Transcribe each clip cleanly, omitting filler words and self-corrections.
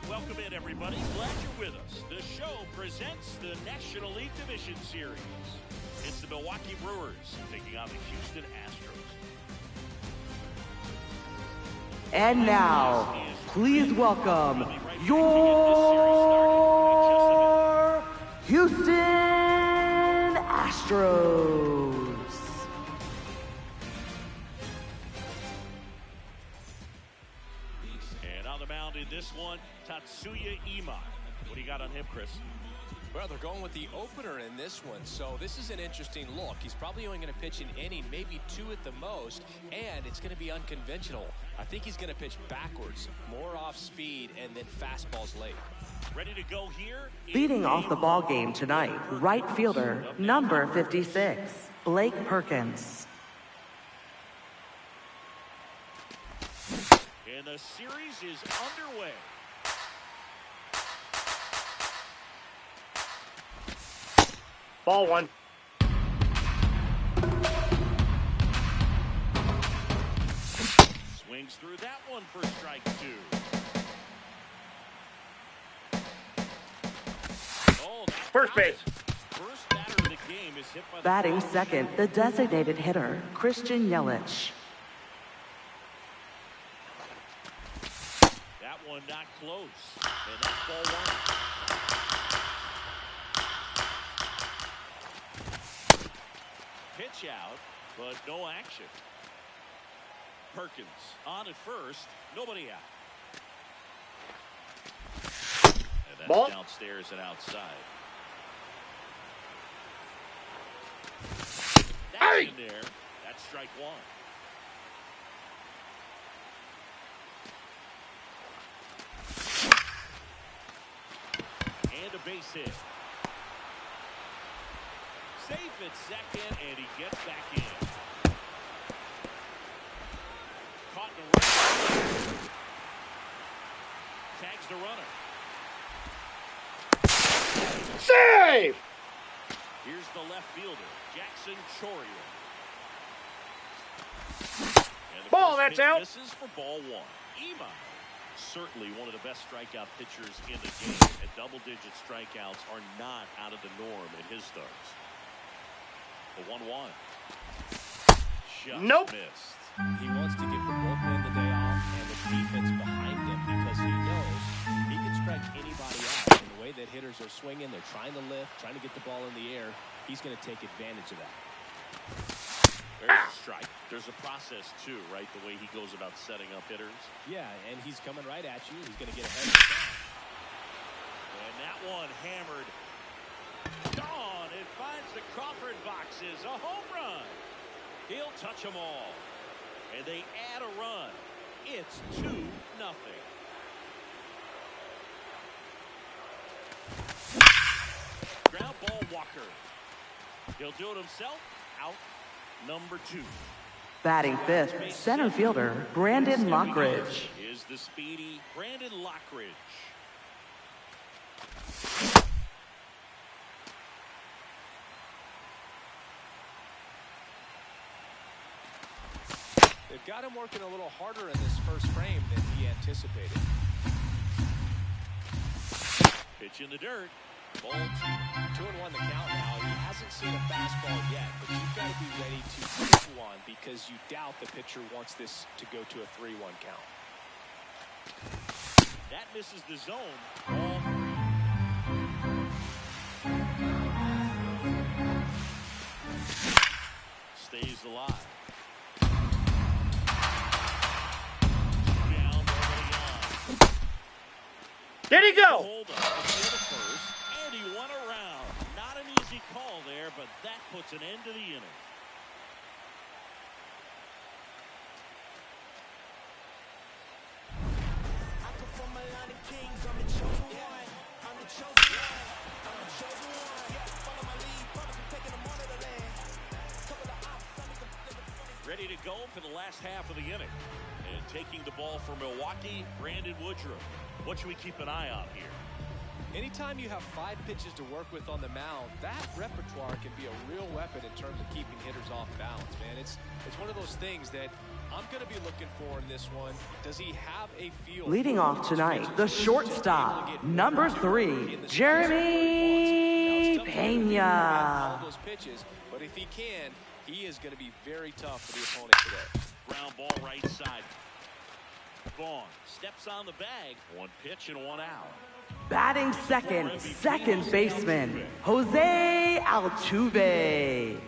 Welcome in, everybody. Glad you're with us. The show presents the National League Division Series. It's the Milwaukee Brewers taking on the Houston Astros. And now, please welcome your Houston Astros. And on the mound in this one, Tatsuya Ima. What do you got on him, Chris? Well, they're going with the opener in this one, so this is an interesting look. He's probably only going to pitch an inning, maybe two at the most, and it's going to be unconventional. I think he's going to pitch backwards, more off speed, and then fastballs late. Ready to go here? Leading off the ball game tonight, right fielder, number 56, Blake Perkins. And the series is underway. Ball one. Swings through that one for strike two. Oh, first base. First batter of the game is hit by the Batting second, the designated hitter, Christian Yelich. That one not close. And that's ball one. Pitch out, but no action. Perkins on at first, nobody out. And that's ball downstairs and outside. That's in there. That's strike one. And a base hit. Safe at second, and he gets back in. Caught in the right. Tags the runner. Save! Here's the left fielder, Jackson Chourio. Ball, that's out. Misses for ball one. Ima, certainly one of the best strikeout pitchers in the game, and double-digit strikeouts are not out of the norm in his starts. The 1-1. Just nope. Missed. He wants to give the bullpen the day off and the defense behind him because he knows he can strike anybody out. And the way that hitters are swinging, they're trying to lift, trying to get the ball in the air. He's going to take advantage of that. There's a strike. There's a process, too, right? The way he goes about setting up hitters. Yeah, and he's coming right at you. He's going to get ahead of the count. And that one hammered. Gone. It finds the Crawford boxes. A home run. He'll touch them all. And they add a run. It's 2-0. Ground ball, Walker. He'll do it himself. Out number 2. Batting fifth, center fielder, Brandon Lockridge. Is the speedy Brandon Lockridge. They've got him working a little harder in this first frame than he anticipated. Pitch in the dirt. Ball 2. 2-1 the count now. He hasn't seen a fastball yet, but you've got to be ready to hit one because you doubt the pitcher wants this to go to a 3-1 count. That misses the zone. Ball 3. Stays alive. Down, nobody on. There you go. Hold up. It's near the first, and he went around. Not an easy call. an end to the inning. Ready to go for the last half of the inning. And taking the ball for Milwaukee, Brandon Woodruff. What should we keep an eye on here? Anytime you have 5 pitches to work with on the mound, that repertoire can be a real weapon in terms of keeping hitters off balance, man. It's one of those things that I'm going to be looking for in this one. Does he have a feel? Leading off tonight, the shortstop, number 3, Jeremy Pena. All those pitches, but if he can, he is going to be very tough for the opponent today. Ground ball right side. Vaughn steps on the bag. 1 pitch and 1 out. Batting second baseman, Jose Altuve.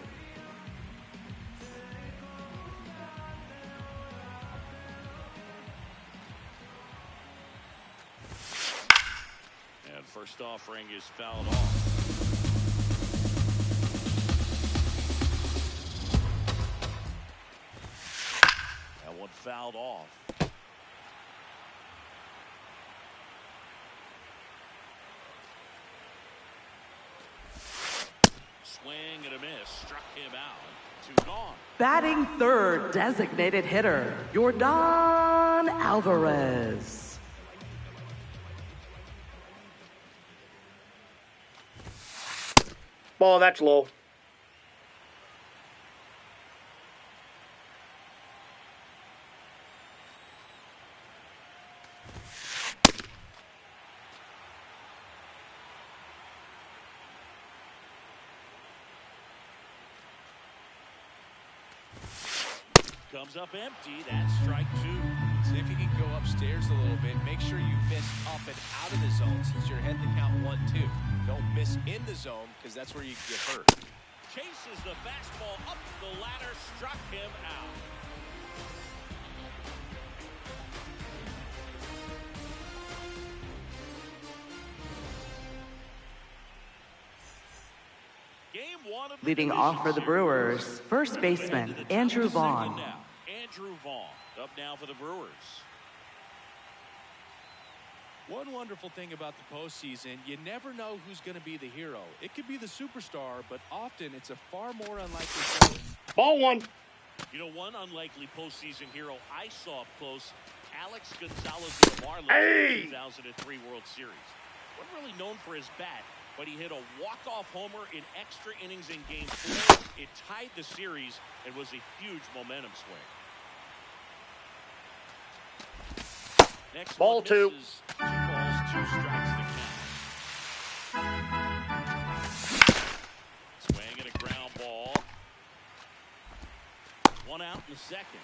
And first offering is fouled off. That one fouled off. Swing and a miss. Struck him out. 2 gone. Batting third, designated hitter, Yordan Alvarez. Ball, that's low. Comes up empty. That's strike 2. See if you can go upstairs a little bit. Make sure you miss up and out of the zone since you're heading to count 1-2. Don't miss in the zone because that's where you get hurt. Chases the fastball up the ladder. Struck him out. Game 1 of the Leading off for the Brewers, first baseman, Andrew Vaughn. Andrew Vaughn up now for the Brewers. One wonderful thing about the postseason, you never know who's going to be the hero. It could be the superstar, but often it's a far more unlikely thing. Ball 1. You know, one unlikely postseason hero I saw up close, Alex Gonzalez of the Marlins in the 2003 World Series. Wasn't really known for his bat, but he hit a walk-off homer in extra innings in Game 4. It tied the series and was a huge momentum swing. Next Ball 2. 2 balls, 2 strikes the count. Swing and a ground ball. 1 out in the second.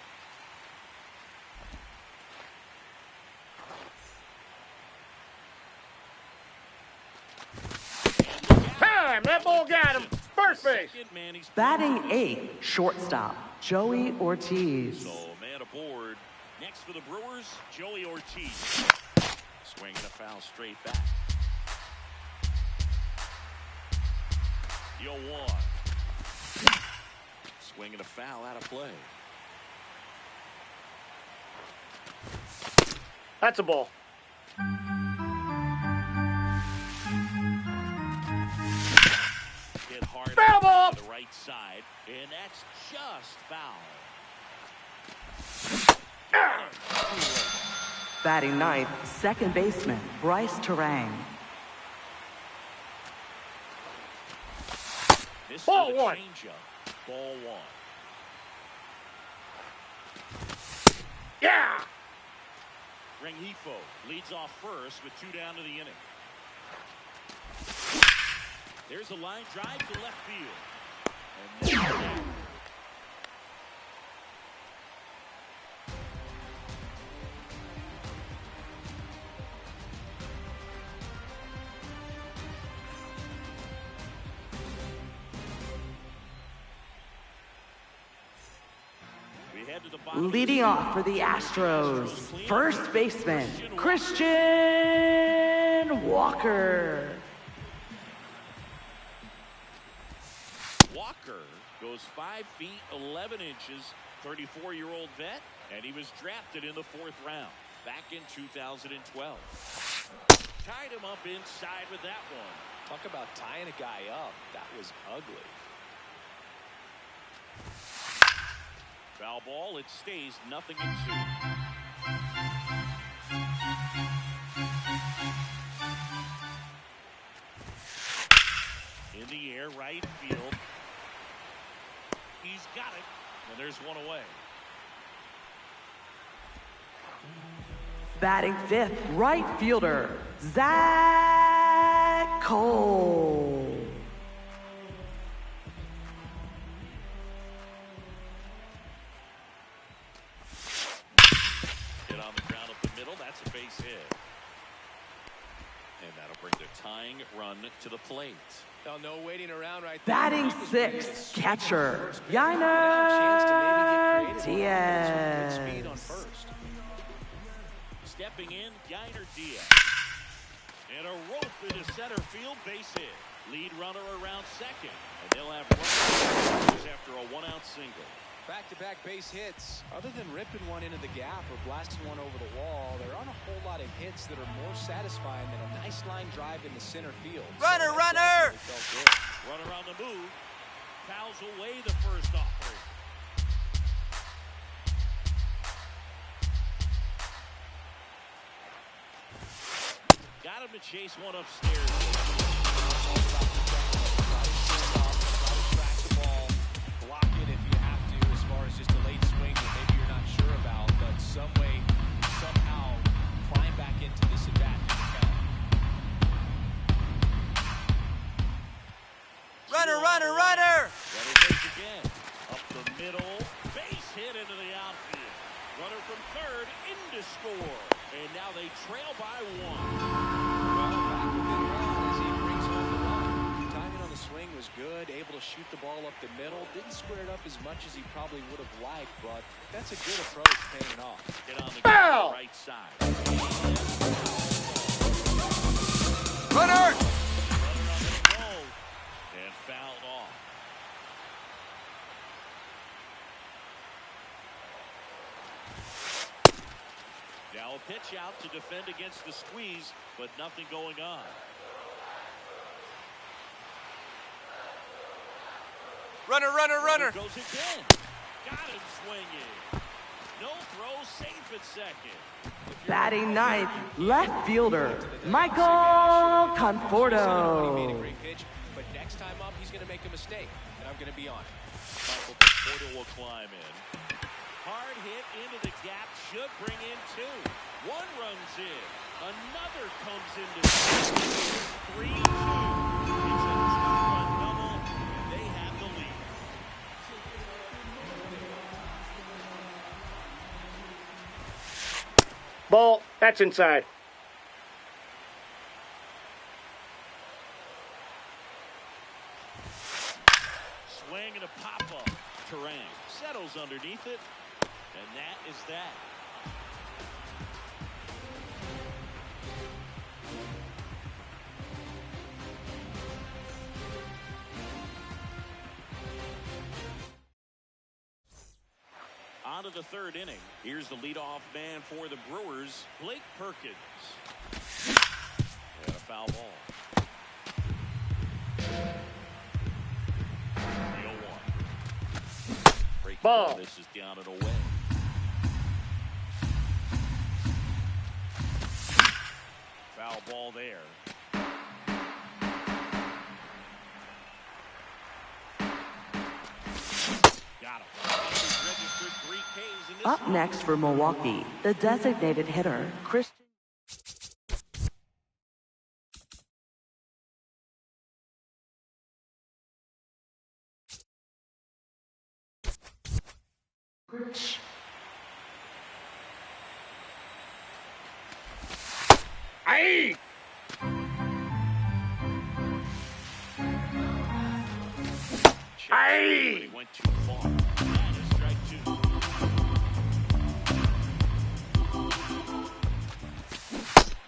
Time! That ball got him. First base. Batting 8th, shortstop, Joey Ortiz. So man aboard. Next for the Brewers, Joey Ortiz. Swinging a foul straight back. The 0-1. Swinging a foul out of play. That's a ball. Hit hard Foul ball. to the right side, and that's just foul. Batting 9th, second baseman, Bryce Terang. Ball 1. Ball 1. Yeah! Rengifo leads off first with 2 down to the inning. There's a line drive to left field. And Leading off for the Astros, first baseman, Christian Walker. Walker goes 5 feet 11 inches, 34-year-old vet, and he was drafted in the 4th round back in 2012. Tied him up inside with that one. Talk about tying a guy up. That was ugly. Foul ball. It stays 0-2. In the air, right field. He's got it, and there's one away. Batting 5th, right fielder, Zach Cole. Hit on the ground up the middle. That's a base hit. And that'll bring the tying run to the plate. Now, no waiting around right there. Batting 6th, catcher, Yainer Diaz. Speed on first. Stepping in, Yainer Diaz. And a rope into center field, base hit. Lead runner around second. And they'll have runners after a 1-out single. Back-to-back base hits. Other than ripping one into the gap or blasting one over the wall, there aren't a whole lot of hits that are more satisfying than a nice line drive into center field. Runner, So runner! Runner on the move. Fouls away the first offering. Got him to chase one upstairs. Track the ball, block it if you have to, as far as just a late swing that maybe you're not sure about, but some way, somehow, climb back into this at bat. Runner, runner, runner! Runner goes again. Up the middle. Base hit into the outfield. Runner from third in to score. And now they trail by 1. Well, back within 1 as he brings home the run. Timing on the swing was good, able to shoot the ball up the middle. Didn't square it up as much as he probably would have liked, but that's a good approach, paying off. Get on the right side. Runner! Runner on the roll. And fouled off. Now a pitch out to defend against the squeeze, but nothing going on. Runner, runner, runner! Goes again. Got him swinging. No throw, safe at second. Batting 9th, left fielder, Michael He made a Conforto. great pitch, but next time up, he's going to make a mistake, and I'm going to be on it. Michael Conforto will climb in. Hard hit into the gap, should bring in 2. One runs in. Another comes into 3-2. It's a 2-run double, and they have the lead. Ball. That's inside. Swing and a pop-up. Terang settles underneath it, and that is that. On to the 3rd inning. Here's the leadoff man for the Brewers, Blake Perkins. And a foul ball. 3-0-1. Ball. This is down and away. Foul ball there. Got him. He's registered 3 Ks in this Up one. next for Milwaukee, the designated hitter, Christian. Aye! Aye! He went too far. That is strike 2.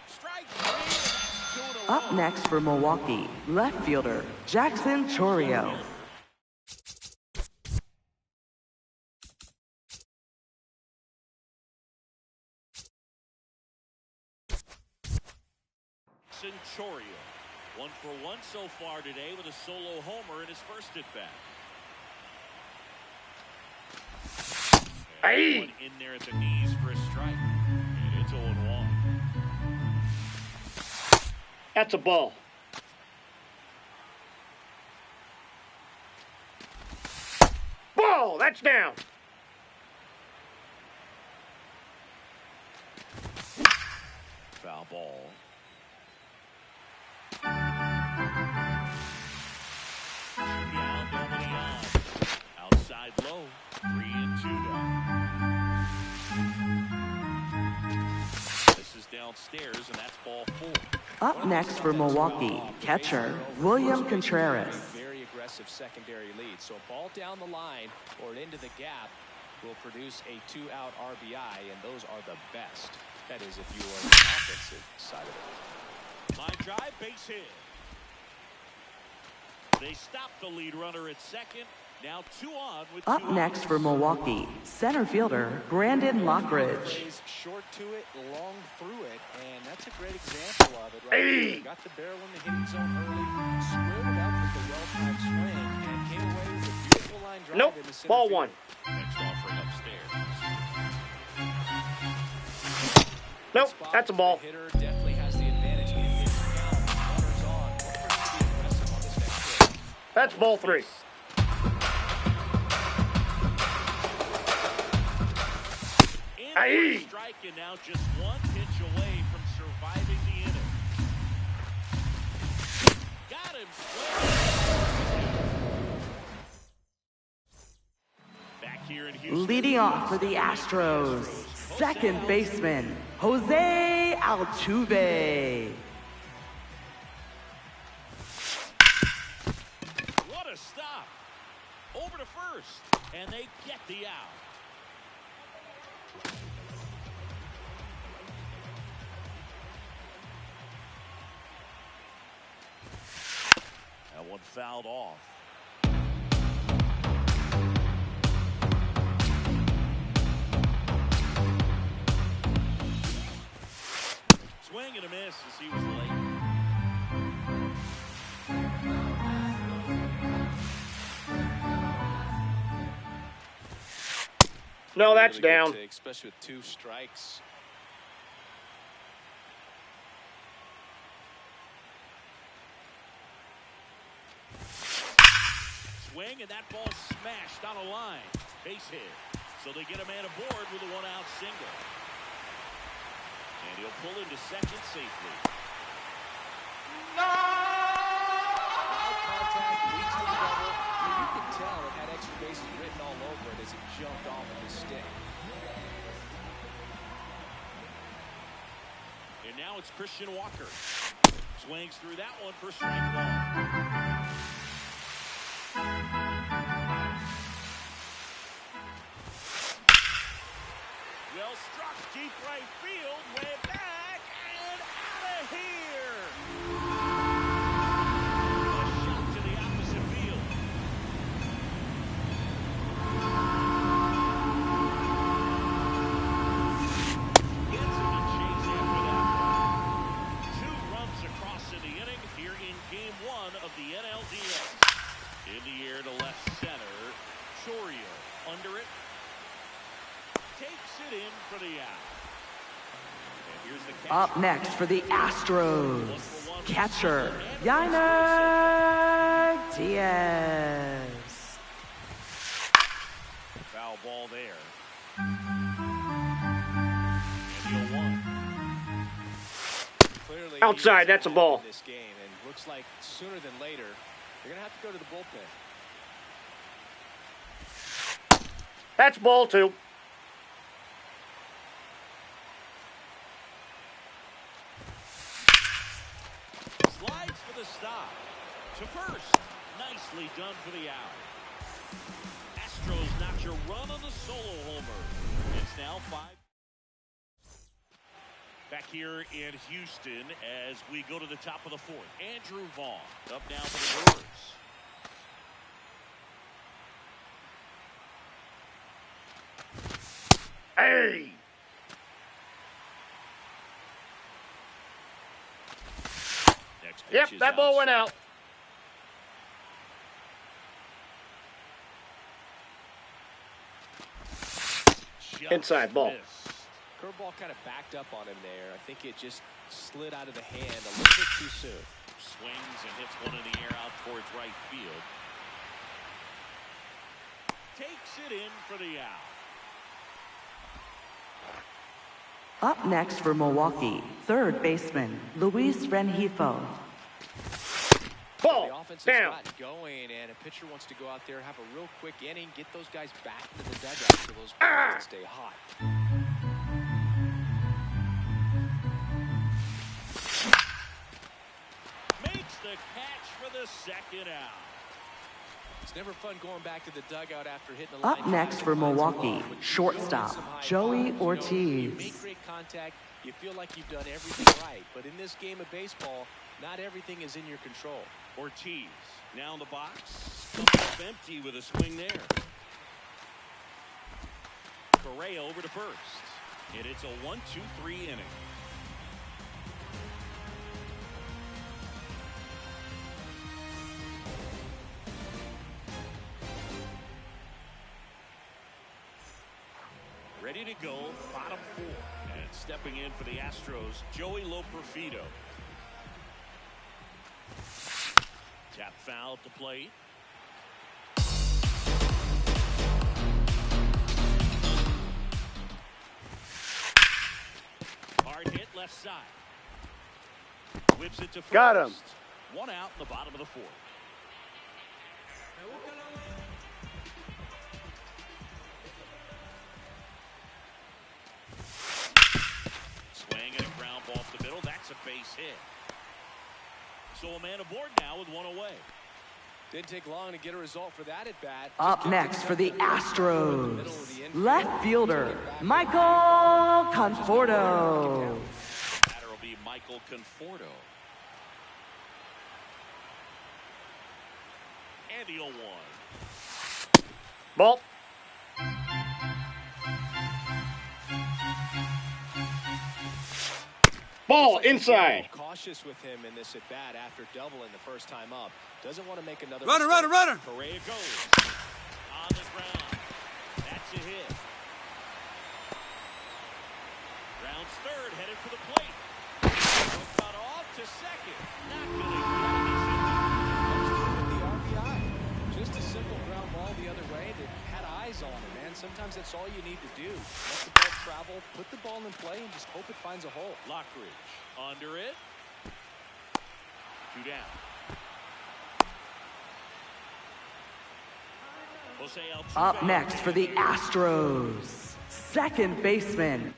Strike 3, and that's 2 in a row. Up next for Milwaukee, left fielder, Jackson Chourio. 1 for 1 so far today with a solo homer in his first at bat. Hey! One in there at the knees for a strike. And it's 0-1. That's a ball. Ball! That's down. Foul ball. Down, nobody on. Outside low. 3-2 now. This is downstairs, and that's ball 4. Up next for Milwaukee, catcher William Contreras. Very aggressive secondary lead. So a ball down the line or into the gap will produce a 2-out RBI, and those are the best. That is, if you are on the offensive side of it. Line drive, base hit. They stop the lead runner at second. Now 2 on with 2 Up next for Milwaukee, center fielder Brandon Lockridge. Plays short to it, long through it, and that's a great example of it. Right Hey! there. Got the barrel in the hitting zone early, squared it up with a well-timed swing, and came away with a beautiful line drive Nope. in the center Ball field. 1. Next offering upstairs. Nope. That's a ball. The hitter definitely has the advantage in this count. Runners on. Look for him to be aggressive on this next pitch. That's ball 3. In Aye. for a strike, and now just 1 pitch away from surviving the inning. Got him. Back here in Houston. Leading off for the Astros, second baseman Jose Altuve. What a stop. Over to first, and they get the out. That one fouled off. Swing and a miss as he was late. No, that's Really good down. take, especially with 2 strikes. Swing, and that ball smashed on a line. Base hit. So they get a man aboard with a 1-out single. And he'll pull into second safely. Loud contact, leads to the double. And you can tell it had extra bases written all over it as it jumped off of his stick. And now it's Christian Walker. Swings through that one for strike 1. Well struck deep right field, way back and out of here. A shot to the opposite field. Gets him a chase after that one. 2 runs across in the inning here in Game 1 of the NLDS. In the air to left center, Chourio under it. Takes it in for the out. And here's the catch. Up next for the Astros, catcher Yainer Diaz. Foul ball there. And 0-1. Clearly, Outside, he was that's a ball. in this game, and looks like sooner than later, they're going to have to go to the bullpen. That's ball 2. Slides for the stop. To first. Nicely done for the out. Astros knocked your run on the solo homer. It's now 5. Back here in Houston as we go to the top of the 4th. Andrew Vaughn up now for the Brewers. Hey! Next Yep, Pitch is that ball went outside. out. Just Inside ball. missed. Curveball kind of backed up on him there. I think it just slid out of the hand a little bit too soon. Swings and hits one in the air out towards right field. Takes it in for the out. Up next for Milwaukee, third baseman Luis Rengifo. The Ball. offense has Down. gotten going, and a pitcher wants to go out there, have a real quick inning, get those guys back into the dugout so those balls can stay hot. Makes the catch for the second out. It's never fun going back to the dugout after hitting the line. Up next for Milwaukee, shortstop Joey You Ortiz. make great contact, you feel like you've done everything right, but in this game of baseball, not everything is in your control. Ortiz now in the box. Up empty with a swing there. Correa over to first. And it's a 1-2-3 inning. Ready to go, bottom four. And stepping in for the Astros, Joey Loperfido. Tap foul at the plate. Hard hit left side. Whips it to first. Got him. One out in the bottom of the fourth. Swing and a ground ball off the middle. That's a base hit. So a man aboard now with one away. Didn't take long to get a result for that at bat. Up next for the Astros, left fielder Michael Conforto. Batter will be Michael Conforto. And the 0-1. Ball. Ball inside. Cautious with him in this at bat after doubling the first time up. Doesn't want to make another Runner, mistake. runner, runner. Correa goes. On the ground. That's a hit. Rounds third, headed for the plate. Got off to second. Not gonna The RBI. Just a simple ground ball the other way that had eyes on it, man. Sometimes that's all you need to do. Let the ball travel, put the ball in play, and just hope it finds a hole. Lockridge under it. 2 down. Jose Altuve. Up next for the Astros, second baseman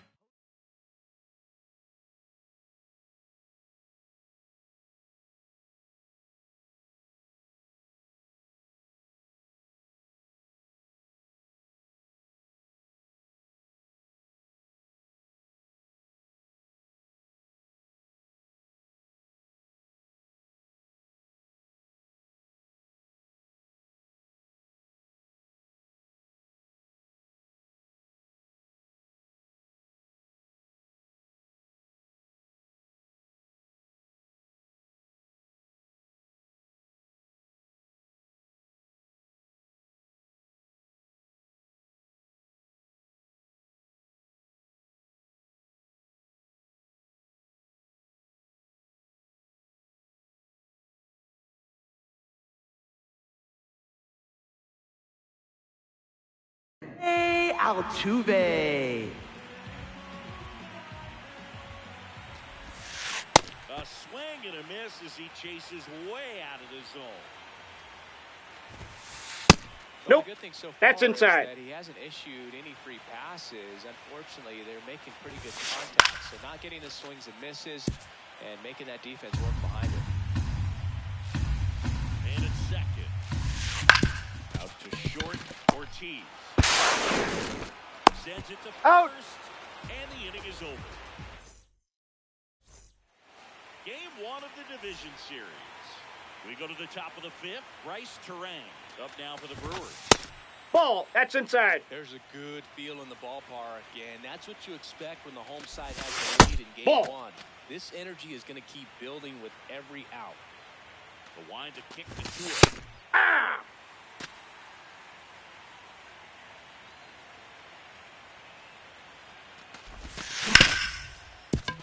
Altuve. A swing and a miss as he chases way out of the zone. Well, Nope. the good thing so far That's is inside. that he hasn't issued any free passes. Unfortunately, they're making pretty good contact. So not getting the swings and misses and making that defense work behind him. And it's second. Out to short, Ortiz. Sends it to first, Out. and the inning is over. Game 1 of the division series. We go to the top of the 5th. Bryce Terang up now for the Brewers. Ball, that's inside. There's a good feel in the ballpark, and that's what you expect when the home side has the lead in game Ball. one. This energy is going to keep building with every out. The wind to kick to it. Ah!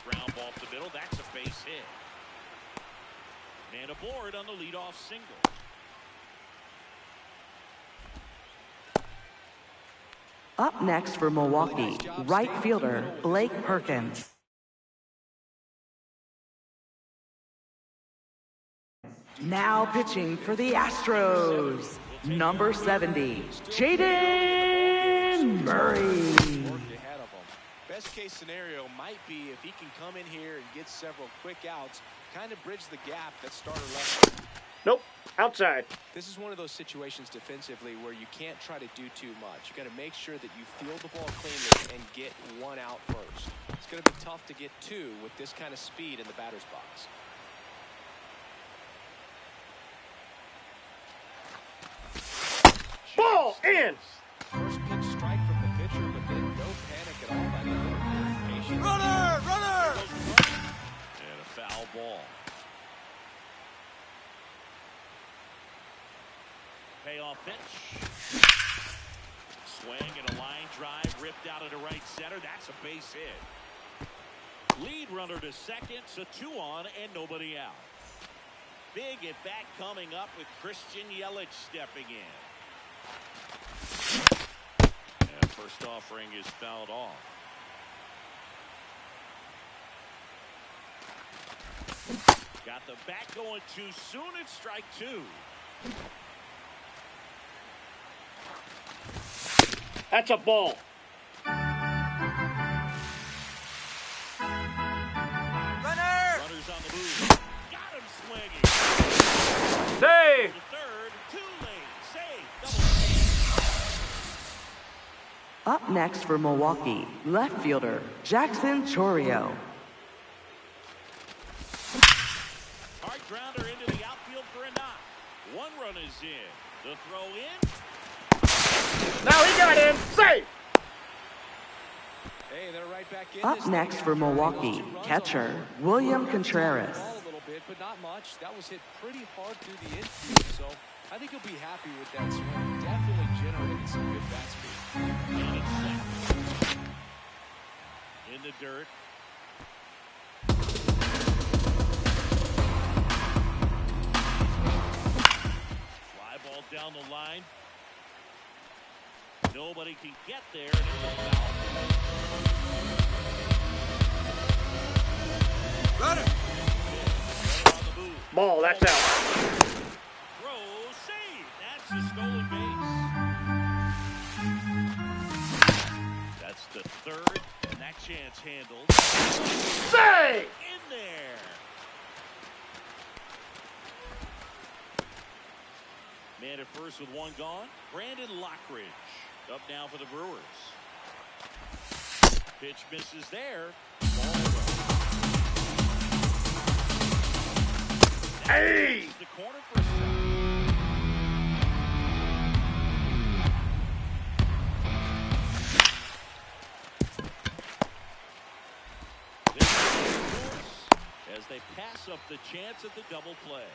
Ground ball up the middle. That's a base hit. And aboard on the leadoff single. Up next for Milwaukee, right fielder Blake Perkins. Now pitching for the Astros, number 70, Jaden Murray. Ahead of him. Best case scenario might be if he can come in here and get several quick outs, kind of bridge the gap that starter left. Nope, outside. This is one of those situations defensively where you can't try to do too much. You got to make sure that you field the ball cleanly and get one out first. It's going to be tough to get two with this kind of speed in the batter's box. Ball in. First pitch strike from the pitcher, but then no panic at all by the hitter. Patient. Runner! And a foul ball. Payoff pitch. Swing and a line drive ripped out into right center. That's a base hit. Lead runner to second, so 2 on and nobody out. Big at bat coming up with Christian Yelich stepping in. And first offering is fouled off. Got the bat going too soon. It's strike 2. That's a ball. Runner! Runners on the move. Got him swinging. Save. The third, too late. Save. Double. Up next for Milwaukee, left fielder Jackson Chourio. Hard grounder into the outfield for a knock. 1 run is in. The throw in. Now he got in. Save. Hey, they're right back in Up this next thing for after getting those Milwaukee, 2 runs catcher alone. William Contreras. Ball a little bit, but not much. That was hit pretty hard through the infield, so I think he'll be happy with that swing. Definitely generated some good bat speed. And it's set. In the dirt. Fly ball down the line. Nobody can get there. And it's a foul. Runner! Runner on the move. Ball, that's out. Throw, save. That's a stolen base. That's the third, and that chance handled. Save. In there. Man at first with 1 gone. Brandon Lockridge up now for the Brewers. Pitch misses there. Ball throw. Hey. The corner for a strike. As they pass up the chance at the double play.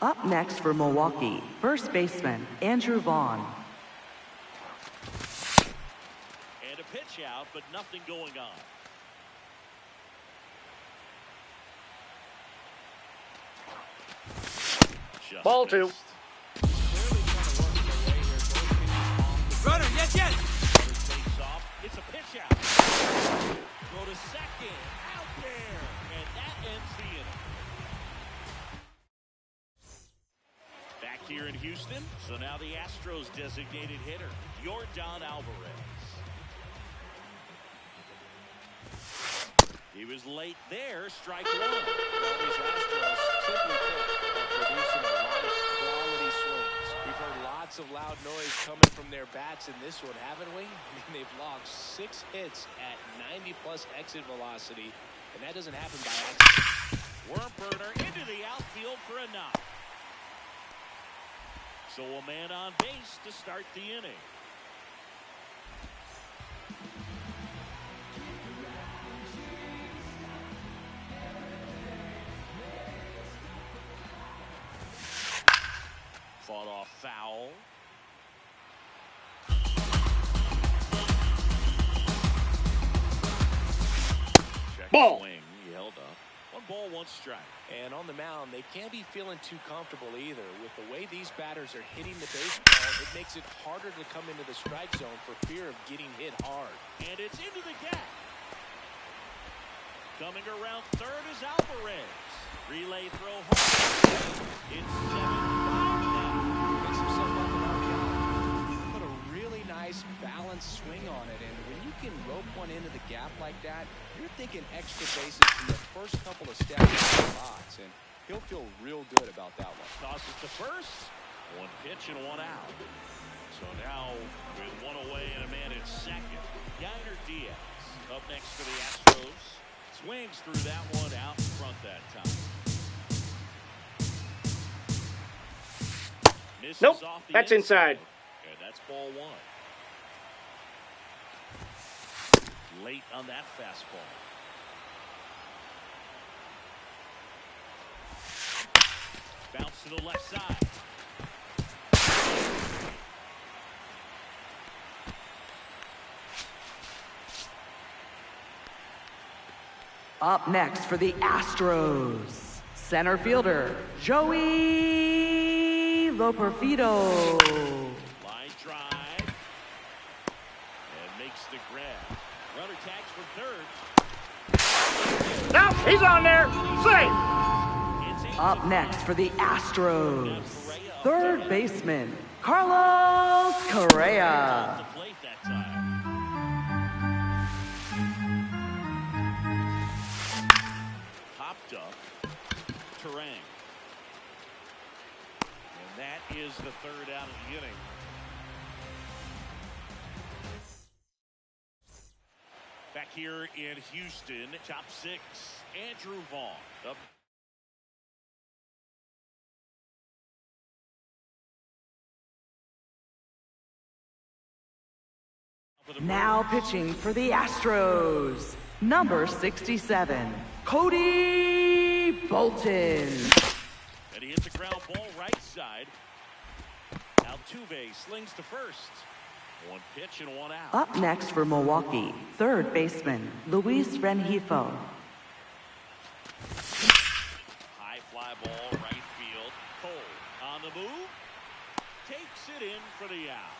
Up next for Milwaukee, first baseman Andrew Vaughn. And a pitch out, but nothing going on. Just Ball 2. missed. Runner, yes! Runners face off. It's a pitch out. Go to second. Out there. And that ends the inning. Back here in Houston. So now the Astros designated hitter, Yordan Alvarez. He was late there. Strike 1. Well, these Astros, simply put, are producing a lot of quality swings. We've heard lots of loud noise coming from their bats in this one, haven't we? I mean, they've logged 6 hits at 90-plus exit velocity, and that doesn't happen by accident. Worm burner into the outfield for a knock. So a man on base to start the inning. Fought off foul. Check Ball. swing. He held up. 1 ball, 1 strike. And on the mound, they can't be feeling too comfortable either. With the way these batters are hitting the baseball, it makes it harder to come into the strike zone for fear of getting hit hard. And it's into the gap. Coming around third is Alvarez. Relay throw home. It's 7-5 now. Makes himself up and out. Put a really nice balanced swing on it. And when you can rope one into the gap like that, you're thinking extra bases from the first couple of steps in the box. And he'll feel real good about that one. Tosses to first. 1 pitch and 1 out. So now with 1 away and a man at second. Yainer Diaz up next for the Astros. Swings through that one out in front that time. Misses Nope, off the that's inside. And that's ball 1. Late on that fastball. Bounce to the left side. Up next for the Astros, center fielder, Joey Loperfido. Line drive. And makes the grab. Runner tags for third. Now he's on there. Safe. It's Up next for the Astros, third baseman, Carlos Correa. to plate that time. Popped up. Terang. And that is the third out of the inning. Back here in Houston, top 6, Andrew Vaughn. Up. Now pitching for the Astros, number 67, Cody Bolton. And he hits a ground ball right side. Altuve slings to first. 1 pitch and 1 out. Up next for Milwaukee, third baseman, Luis Rengifo. High fly ball right field. Cole on the move. Takes it in for the out.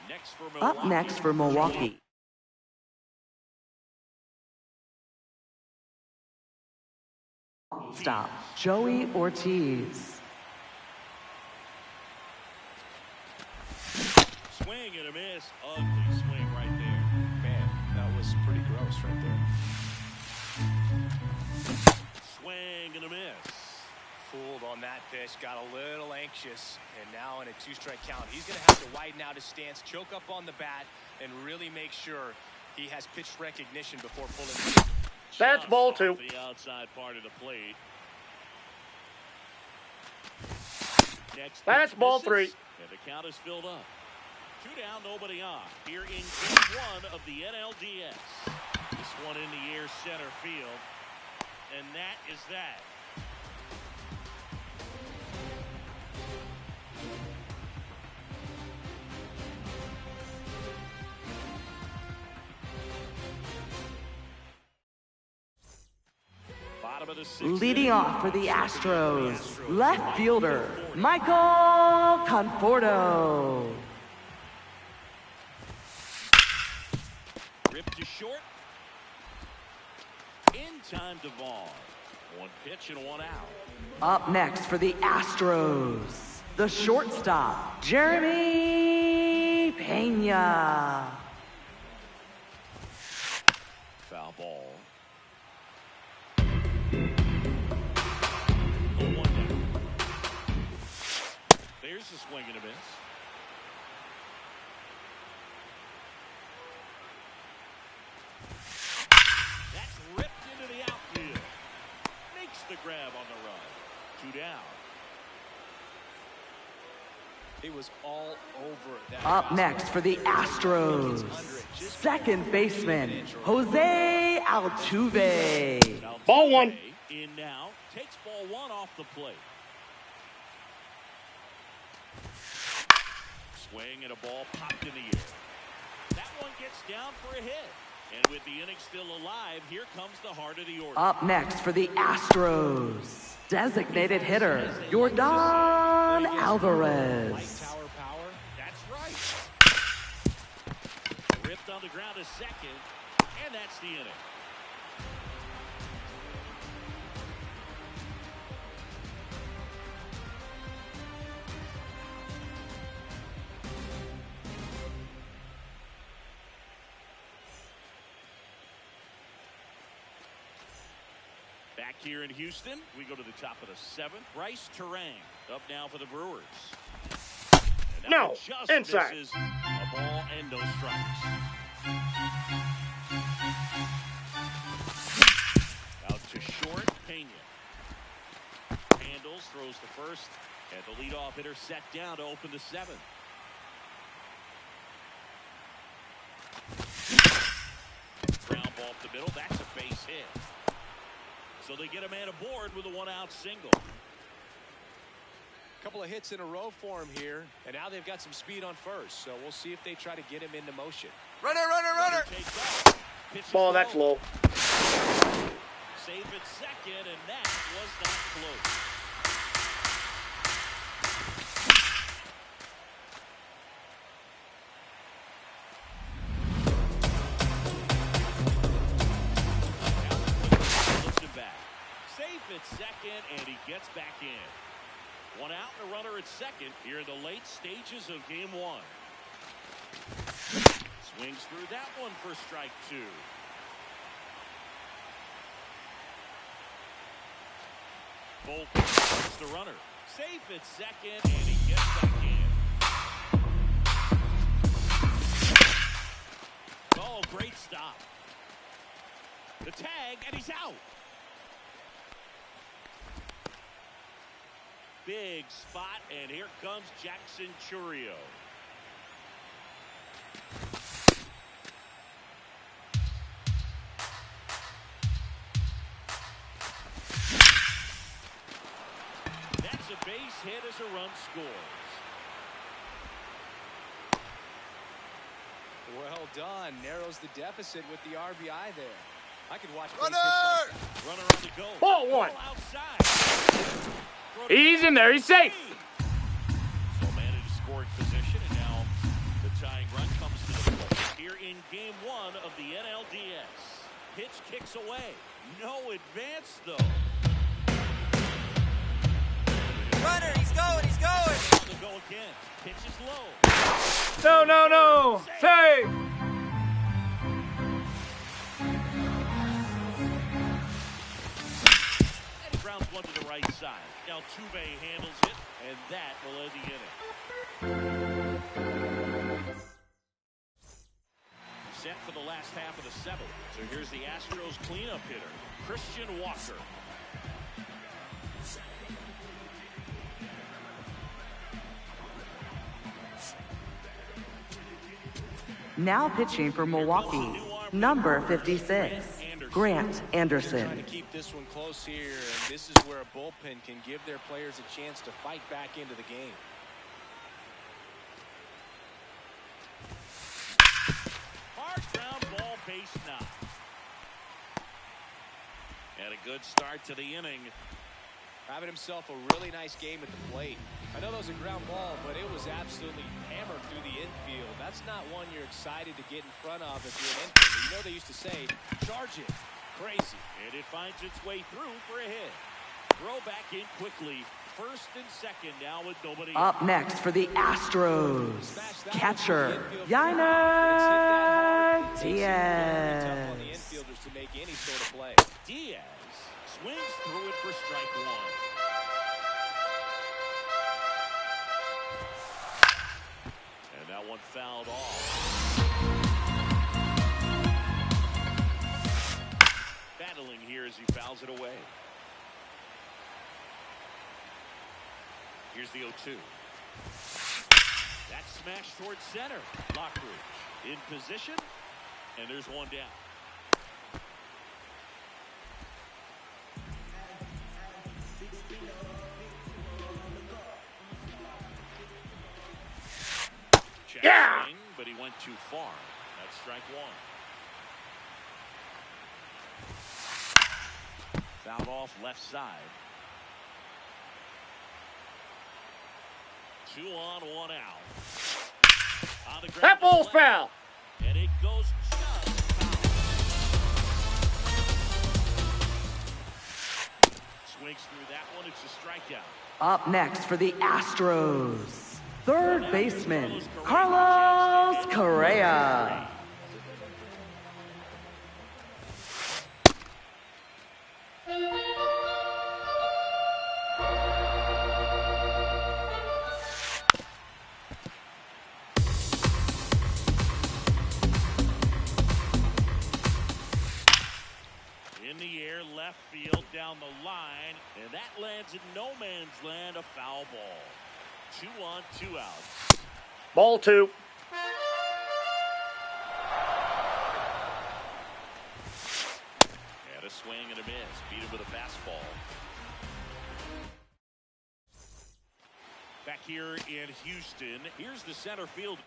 Next for Milwaukee. Up next for Milwaukee, stop, Joey Ortiz. Swing and a miss. Ugly swing right there. Man, that was pretty gross right there. Swing and a miss. Fooled on that pitch, got a little anxious, and now in a 2-strike count, he's going to have to widen out his stance, choke up on the bat, and really make sure he has pitch recognition before pulling. That's Just ball off 2. The outside part of the plate. Next That's pitch ball misses, 3. And the count is filled up. 2 down, nobody on. Here in game 1 of the NLDS. This one in the air center field. And that is that. Bottom of the 6th Leading inning. off for the Astros, left fielder, Michael Conforto. Ripped to short. In time to Vaughn. 1 pitch and 1 out. Up next for the Astros, the shortstop, Jeremy Pena. Foul ball. 0-1 down. There's the swing and a miss. That's ripped into the outfield. Makes the grab on the run. 2 down. He was all over that. Up next for the Astros, second baseman, Jose Altuve. Ball one. In now, takes ball one off the plate. Swing and a ball popped in the air. That one gets down for a hit. And with the inning still alive, here comes the heart of the order. Up next for the Astros, designated hitter, Yordan Alvarez. Light tower power. That's right. Ripped on the ground a second, and that's the inning. Back here in Houston, we go to the top of the seventh. Bryce Terang up now for the Brewers. And that No, one just inside. misses. A ball and no strikes. Out to short, Pena. Handles, throws the first, and the leadoff hitter set down to open the seventh. Ground ball up the middle, that's a base hit. So they get a man aboard with a one-out single. Couple of hits in a row for him here, and now they've got some speed on first. So we'll see if they try to get him into motion. Runner, runner, runner. Takes off. Pitches Ball, that's low. Safe at second, and that was not close. At second, and he gets back in. One out and a runner at second here in the late stages of game one. Swings through that one for strike two. Bolt gets the runner. Safe at second, and he gets back in. Oh, great stop. The tag, and he's out. Big spot, and here comes Jackson Chourio. That's a base hit as a run scores. Well done. Narrows the deficit with the RBI there. I could watch. Runner! Runner on the go. Ball one. Outside. He's in there. He's safe. So man in scoring position, and now the tying run comes to the plate here in game one of the NLDS. Pitch kicks away. No advance, though. Runner, he's going, he's going. On the go again. Pitch is low. No, no, no. Safe. And he grounds one to the right side. Now Altuve handles it, and that will end the inning. Set for the last half of the seventh. So here's the Astros cleanup hitter, Christian Walker. Now pitching for Milwaukee, number 56, Grant Anderson. Trying to keep this one close here, and this is where a bullpen can give their players a chance to fight back into the game. Hard ground ball, base knock. And a good start to the inning. Having himself a really nice game at the plate. I know that was a ground ball, but it was absolutely hammered through the infield. That's not one you're excited to get in front of if you're an infielder. You know they used to say, charge it. Crazy. And it finds its way through for a hit. Throw back in quickly. First and second now with nobody. Up next for the Astros, catcher, Yainer Tough on the Diaz. infielders to make any sort of play. Diaz swings through it for strike one. And that one fouled off. Battling here as he fouls it away. Here's the 0-2. That's smashed towards center. Lockridge in position, and there's one down. Yeah! Swing, but he went too far. That's strike one. Fouled off left side. 2 on, 1 out. On the ground, That ball's foul. and it goes just foul. Swings through that one. It's a strikeout. Up next for the Astros, third baseman, Carlos Correa. In the air, left field, down the line, and that lands in no man's land, a foul ball. 2 on, 2 out. Ball 2. And a swing and a miss. Beat him with a fastball. Back here in Houston, here's the center field.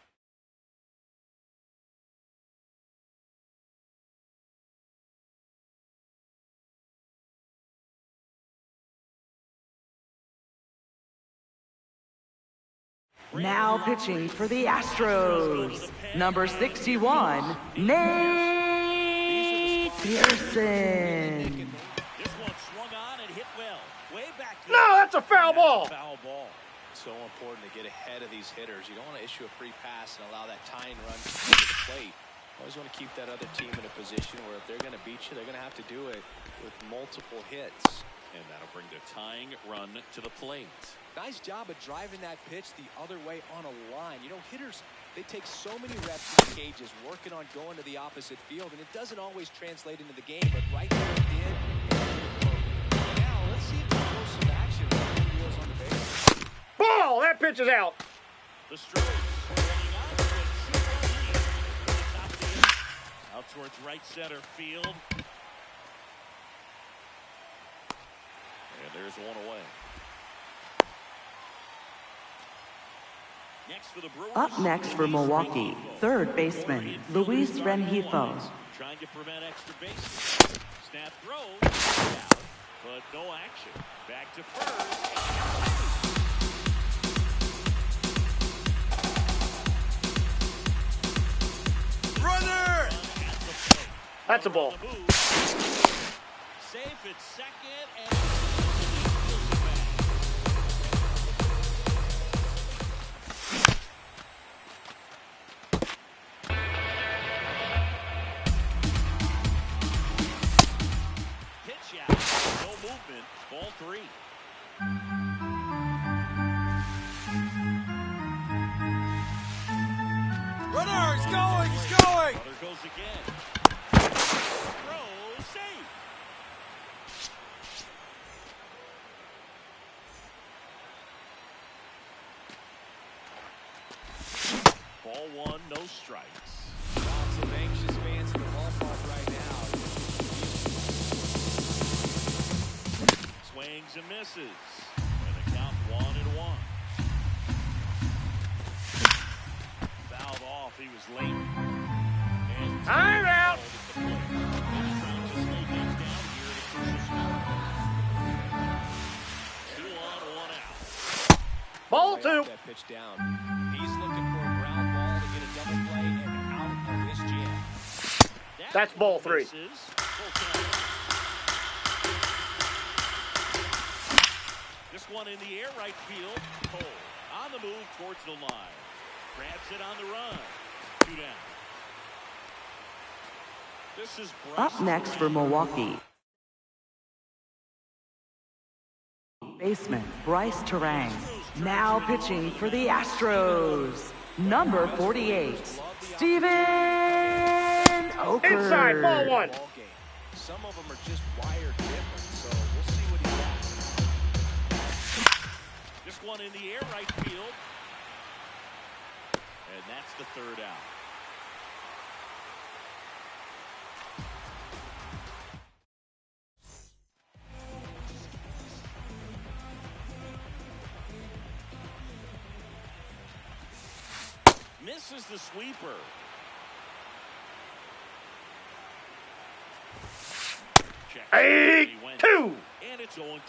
Now pitching for the Astros, number 61, Nate Pearson. This one swung on and hit well. Way back there. No, that's a foul ball. Foul ball. So important to get ahead of these hitters. You don't want to issue a free pass and allow that tying run to come to the plate. Always want to keep that other team in a position where if they're going to beat you, they're going to have to do it with multiple hits. And that'll bring the tying run to the plate. Nice job of driving that pitch the other way on a line. You know, hitters, they take so many reps in the cages working on going to the opposite field, and it doesn't always translate into the game, but right there it did. Now, let's see if they throw some action with the wheels on the base. Ball! That pitch is out. The Stros holding on to a 2-1 lead at the top of the inning. Out towards right center field. And there's one away. Next for the Brewers, Up next for Milwaukee, third baseman, Luis Rengifo. Trying to prevent extra bases. Snap throws, out, but no action. Back to first. Runner! That's a ball. Safe at second and pitch out. No movement. Ball 3. Runner! He's going! He's going! Runner goes again. Throw safe. Ball 1, no strikes. Lots of anxious fans in the ballpark right now. Swings and misses. And the count 1-1. Fouled off. He was late. And I'm out. Two on, 1 out. Ball Way 2. off that pitch down. He's looking for a ground ball to get a double play and out of this jam. That's ball 3. Misses. Full count. This one in the air, right field. Cole on the move towards the line. Grabs it on the run. 2 down. This is Bryce Up next for Milwaukee, baseman, Bryce Terang. Now pitching for the Astros, number 48, Steven Oker. Inside, ball 1. Ball game. Some of them are just wired different, so we'll see what he got. This one in the air, right field. And that's the third out. Misses the sweeper. Check. 8-2. And it's 0-2.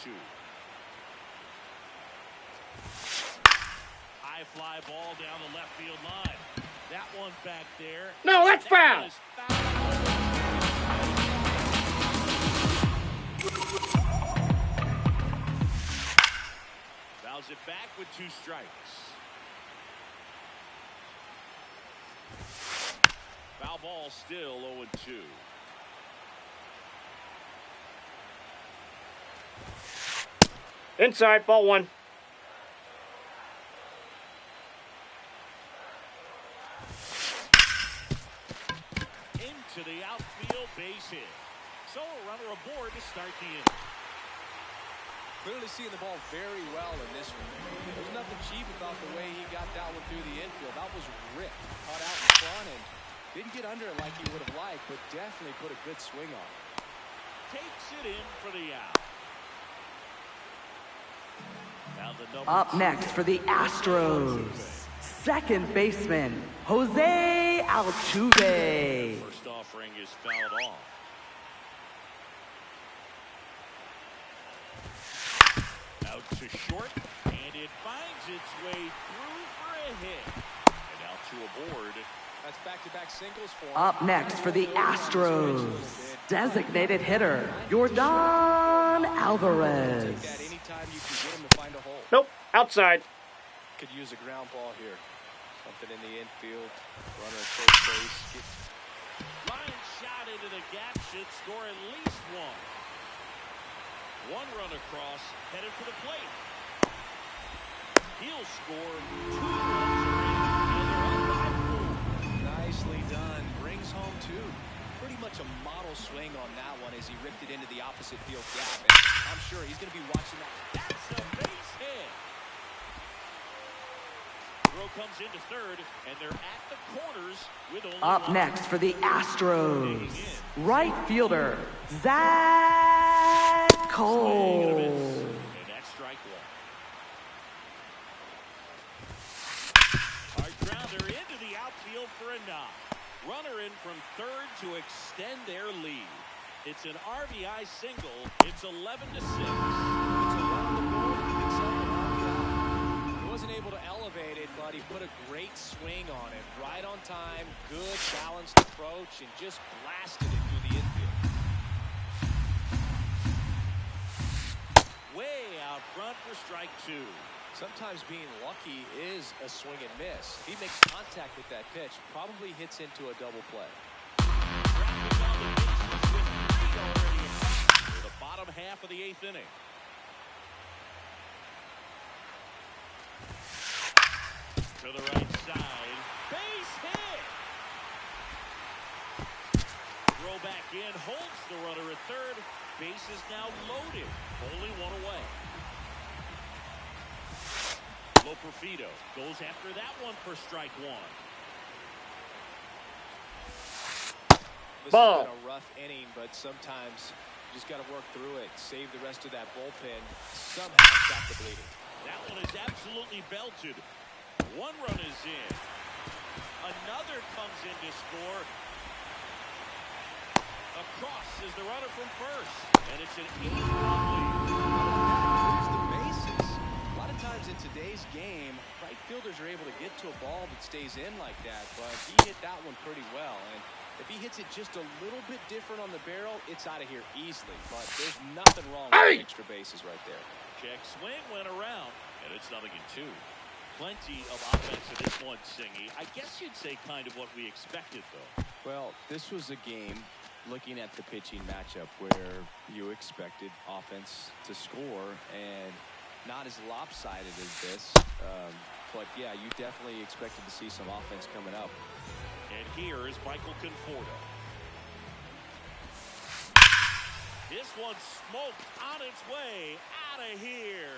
High fly ball down the left field line. That one back there. No, that's foul. Fouls it back with 2 strikes. Foul ball still 0-2. Inside, ball 1. Into the outfield, base hit. So a runner aboard to start the inning. Clearly seeing the ball very well in this one. There's nothing cheap about the way he got that one through the infield. That was ripped, caught out in front, and didn't get under it like he would have liked, but definitely put a good swing on it. Takes it in for the out. Now the Up next for the Astros, second baseman, Jose Altuve. First offering is fouled off. Out to short, and it finds its way through for a hit. And now to aboard. That's back-to-back singles for him. Up next for the Astros, designated hitter, Yordan Alvarez. Take that anytime you can get him to find a hole. Nope, outside. Could use a ground ball here. Something in the infield. Runner at first base. Line shot into the gap should score at least one. One run across, headed for the plate. He'll score 2 runs and they're up by 4. Nicely done. Brings home 2. Pretty much a model swing on that one as he ripped it into the opposite field gap. And I'm sure he's going to be watching that. That's a base hit. Throw comes into third, and they're at the corners with only Up one. next for the Astros, right fielder, Zach Cole. And that's strike 1. Hard grounder into the outfield for a knock. Runner in from third to extend their lead. It's an RBI single. It's 11-6. It's around the board. It's up and RBI. He wasn't able to elevate it, but he put a great swing on it. Right on time, good balanced approach, and just blasted it through the infield. Way out front for strike 2. Sometimes being lucky is a swing and miss. If he makes contact with that pitch, probably hits into a double play. Traffic on the bases with 3 already across for the bottom half of the 8th inning. To the right side. Base hit. Throw back in. Holds the runner at third. Base is now loaded. Only 1 away. Loperfido goes after that one for strike 1. This Ball. has been a rough inning, but sometimes you just got to work through it. Save the rest of that bullpen. Somehow stop the bleeding. That one is absolutely belted. 1 run is in. Another comes in to score. Across is the runner from first. And it's an 8-1 lead. Clears the bases. A lot of times in today's game, right fielders are able to get to a ball that stays in like that, but he hit that one pretty well. And if he hits it just a little bit different on the barrel, it's out of here easily. But there's nothing wrong with extra bases right there. Check swing went around, and it's 0-2. Plenty of offense in this one, Singy. I guess you'd say kind of what we expected, though. Well, this was a game, looking at the pitching matchup, where you expected offense to score, and not as lopsided as this. But, yeah, you definitely expected to see some offense coming up. And here is Michael Conforto. This one smoked on its way out of here.